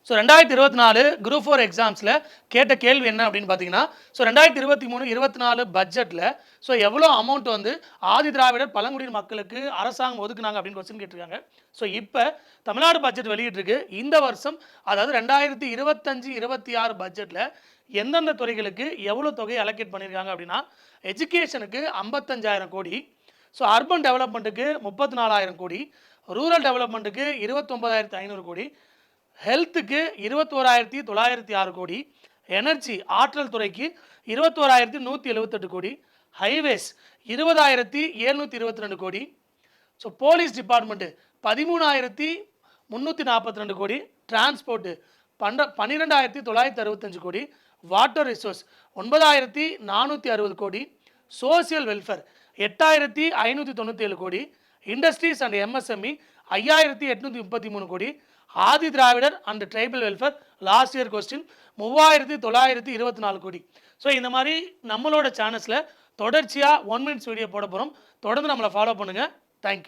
So 2024 group 4 எக்ஸாம்ஸில் கேட்ட கேள்வி என்ன அப்படின்னு பார்த்தீங்கன்னா, ஸோ 2023-24 பட்ஜெட்டில் ஸோ எவ்வளோ அமௌண்ட் வந்து ஆதி திராவிடர் பழங்குடியின மக்களுக்கு அரசாங்கம் ஒதுக்குனாங்க அப்படின்னு கொஸ்டின் கேட்டிருக்காங்க. ஸோ இப்போ தமிழ்நாடு பட்ஜெட் வெளியிட்டிருக்கு. இந்த வருஷம் அதாவது 2025-26 பட்ஜெட்டில் எந்தெந்த துறைகளுக்கு எவ்வளோ தொகையை அலோகேட் பண்ணியிருக்காங்க அப்படின்னா, எஜுகேஷனுக்கு 55,000 கோடி, ஸோ அர்பன் டெவலப்மெண்ட்டுக்கு 34,000 கோடி, ரூரல் டெவலப்மெண்ட்டுக்கு 29,500 கோடி, ஹெல்த்துக்கு 21,906 கோடி, எனர்ஜி ஆற்றல் துறைக்கு 21,178 கோடி, ஹைவேஸ் 20,722 கோடி, ஸோ போலீஸ் டிபார்ட்மெண்ட்டு 13,342 கோடி, டிரான்ஸ்போர்ட்டு 12,965 கோடி, வாட்டர் ரிசோர்ஸ் 9,460 கோடி, சோசியல் வெல்ஃபேர் 8,597 கோடி, industries and MSME 5,833 crore, Adi Dravidar and tribal welfare last year costing 3,924 crore. So இந்த மாதிரி நம்மளோட சேனல்ஸில் தொடர்ச்சியாக 1 மினிட்ஸ் வீடியோ போட போகிறோம். தொடர்ந்து நம்மளை ஃபாலோ பண்ணுங்கள். தேங்க்யூ.